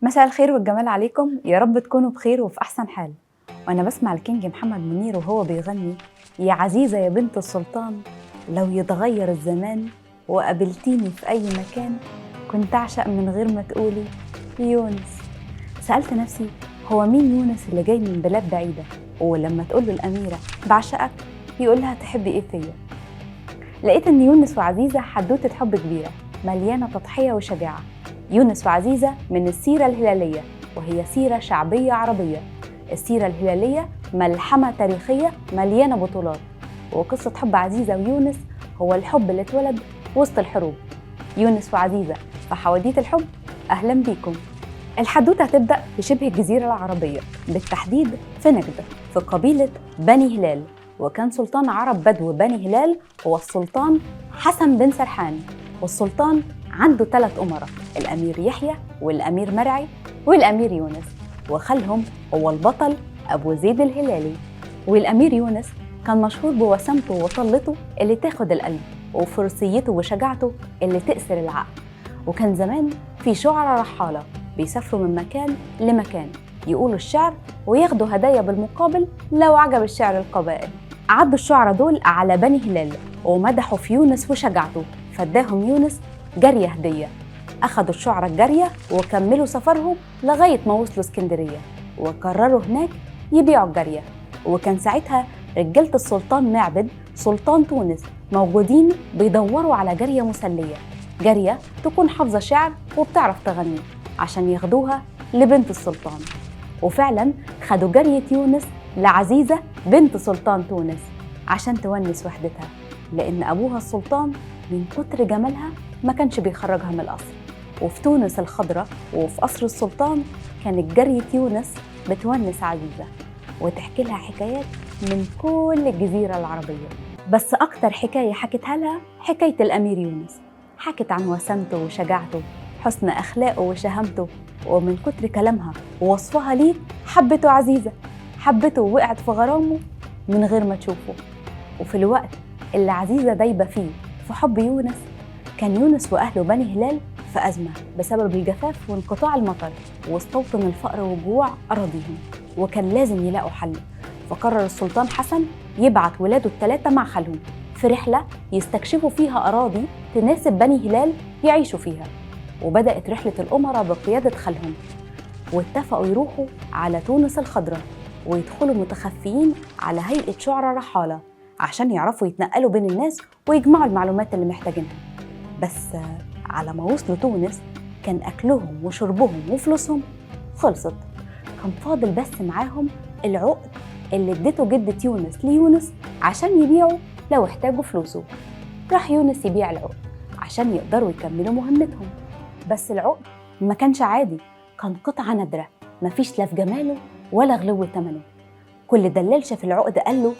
مساء الخير والجمال عليكم، يا رب تكونوا بخير وفي أحسن حال. وأنا بسمع الكينج محمد منير وهو بيغني: يا عزيزة يا بنت السلطان، لو يتغير الزمان وقابلتيني في أي مكان، كنت أعشق من غير ما تقولي يونس. سألت نفسي، هو مين يونس اللي جاي من بلاد بعيدة ولما تقوله الأميرة بعشقك يقولها تحبي إيه فيا؟ لقيت إن يونس وعزيزة حدوتة حب كبيرة مليانة تضحية وشجاعة. يونس وعزيزة من السيرة الهلالية، وهي سيرة شعبية عربية. السيرة الهلالية ملحمة تاريخية مليانة بطولات، وقصة حب عزيزة ويونس هو الحب اللي اتولد وسط الحروب. يونس وعزيزة في حواديت الحب، أهلا بيكم. الحدوتة هتبدأ في شبه الجزيرة العربية، بالتحديد في نجدة، في قبيلة بني هلال. وكان سلطان عرب بدو بني هلال هو السلطان حسن بن سرحان. والسلطان عنده 3 أمراء: الأمير يحيى والأمير مرعي والأمير يونس، وخالهم هو البطل أبو زيد الهلالي. والأمير يونس كان مشهور بوسامته وطلته اللي تاخد القلب، وفروسيته وشجاعته اللي تأسر العقل. وكان زمان في شعراء رحالة بيسافروا من مكان لمكان يقولوا الشعر وياخدوا هدايا بالمقابل لو عجب الشعر القبائل. عدوا الشعراء دول على بني هلال ومدحوا في يونس وشجاعته، فاداهم يونس جارية هدية. أخدوا الشعراء الجارية وكملوا سفرهم لغاية ما وصلوا اسكندرية، وقرروا هناك يبيعوا الجارية. وكان ساعتها رجالة السلطان معبد سلطان تونس موجودين بيدوروا على جارية مسلية، جارية تكون حافظة شعر وبتعرف تغني، عشان ياخدوها لبنت السلطان. وفعلا خدوا جارية يونس لعزيزة بنت سلطان تونس عشان تونس وحدتها، لأن أبوها السلطان من كتر جمالها ما كانش بيخرجها من القصر. وفي تونس الخضراء وفي قصر السلطان كانت جارية يونس بتونس عزيزة وتحكي لها حكايات من كل الجزيرة العربية. بس أكتر حكاية حكتها لها حكاية الأمير يونس. حكت عن وسامته وشجاعته، حسن أخلاقه وشهامته، ومن كتر كلامها ووصفها ليه حبته عزيزة، حبته ووقعت في غرامه من غير ما تشوفه. وفي الوقت اللي عزيزة دايبة فيه في حب يونس، كان يونس وأهله بني هلال في أزمة بسبب الجفاف وانقطاع المطر، واستوطن الفقر والجوع أراضيهم، وكان لازم يلاقوا حل. فقرر السلطان حسن يبعت ولاده ال3 مع خالهم في رحلة يستكشفوا فيها أراضي تناسب بني هلال يعيشوا فيها. وبدأت رحلة الأمراء بقيادة خالهم، واتفقوا يروحوا على تونس الخضراء ويدخلوا متخفيين على هيئة شعراء رحالة عشان يعرفوا يتنقلوا بين الناس ويجمعوا المعلومات اللي محتاجينها. بس على ما وصلوا تونس كان أكلهم وشربهم وفلوسهم خلصت. كان فاضل بس معاهم العقد اللي ادته جدة يونس ليونس عشان يبيعوا لو احتاجوا فلوسه. راح يونس يبيع العقد عشان يقدروا يكملوا مهمتهم. بس العقد ما كانش عادي، كان قطعة نادرة مفيش لا في جماله ولا غلو ثمنه. كل دلال شاف العقد قال له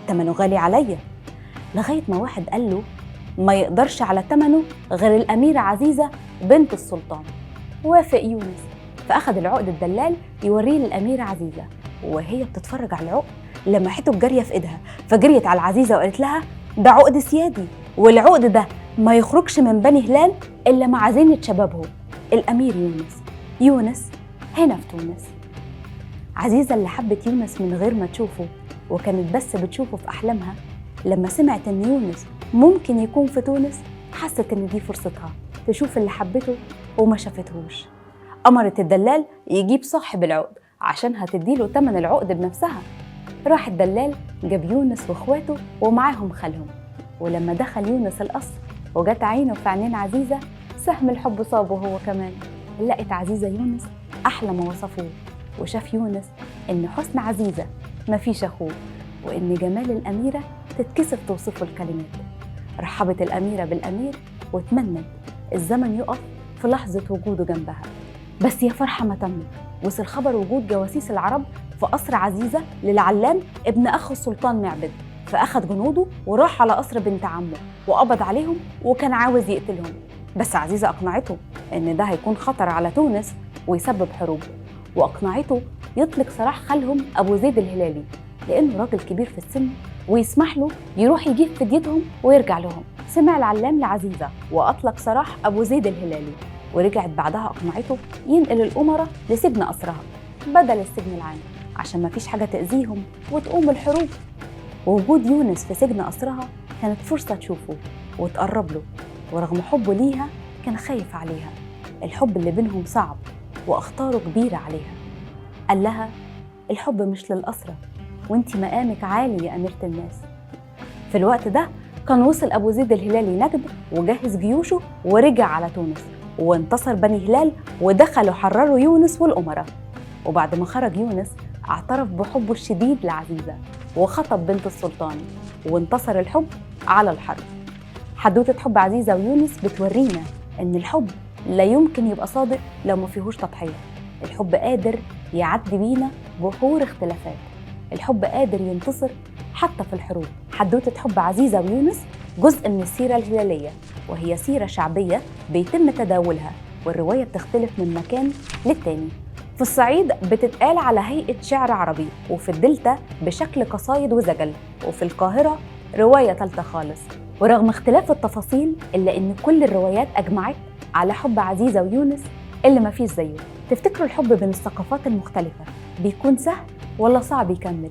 ثمنه غالي عليا، لغاية ما واحد قال له ما يقدرش على ثمنه غير الأميرة عزيزة بنت السلطان. وافق يونس، فأخذ العقد الدلال يوريه للأميرة عزيزة، وهي بتتفرج على العقد لمحته الجارية في إيدها، فجريت على عزيزة وقالت لها ده عقد سيادي، والعقد ده ما يخرجش من بني هلال إلا مع زينة شبابه الأمير يونس. يونس هنا في تونس. عزيزة اللي حبت يونس من غير ما تشوفه، وكانت بس بتشوفه في أحلامها، لما سمعت إن يونس ممكن يكون في تونس حست إن دي فرصتها تشوف اللي حبته وما شافتهوش. أمرت الدلال يجيب صاحب العقد عشان هتديله ثمن العقد بنفسها. راح الدلال جاب يونس واخواته ومعاهم خالهم، ولما دخل يونس القصر وجت عينه في عينين عزيزة سهم الحب صابه هو كمان. لقت عزيزة يونس أحلى ما وصفوه، وشاف يونس إن حسن عزيزة مفيش أخوه، وإن جمال الأميرة تتكسف توصفه الكلمات. رحبت الأميرة بالأمير وتمنت الزمن يقف في لحظة وجوده جنبها. بس يا فرحة ما تمت، وصل خبر وجود جواسيس العرب في قصر عزيزة للعلام ابن أخو السلطان معبد، فأخذ جنوده وراح على قصر بنت عمه وقبض عليهم وكان عاوز يقتلهم. بس عزيزة أقنعته إن ده هيكون خطر على تونس ويسبب حروب، وأقنعته يطلق سراح خالهم أبو زيد الهلالي لأنه راجل كبير في السن ويسمح له يروح يجيب فديتهم ويرجع لهم. سمع العلام لعزيزة وأطلق سراح أبو زيد الهلالي، ورجعت بعدها أقنعته ينقل الأمراء لسجن أسرها بدل السجن العام عشان مفيش حاجة تأذيهم وتقوم الحروب. ووجود يونس في سجن أسرها كانت فرصة تشوفه وتقرب له، ورغم حبه ليها كان خايف عليها. الحب اللي بينهم صعب وأخطاره كبيرة عليها. قال لها الحب مش للأسرى، وانتي مقامك عالي يا أميرة الناس. في الوقت ده كان وصل أبو زيد الهلالي نجد وجهز جيوشه ورجع على تونس، وانتصر بني هلال ودخلوا حرروا يونس والأمراء. وبعد ما خرج يونس اعترف بحبه الشديد لعزيزة وخطب بنت السلطان، وانتصر الحب على الحرب. حدوتة حب عزيزة ويونس بتورينا إن الحب لا يمكن يبقى صادق لو ما فيهوش تضحية. الحب قادر يعدي بينا بحور اختلافات. الحب قادر ينتصر حتى في الحروب. حدوتة حب عزيزة ويونس جزء من السيرة الهلالية، وهي سيرة شعبية بيتم تداولها، والرواية بتختلف من مكان للتاني. في الصعيد بتتقال على هيئة شعر عربي، وفي الدلتا بشكل قصايد وزجل، وفي القاهرة رواية تالتة خالص. ورغم اختلاف التفاصيل إلا إن كل الروايات أجمعت على حب عزيزة ويونس اللي مفيش زيه. تفتكروا الحب بين الثقافات المختلفة بيكون سهل ولا صعب يكمل؟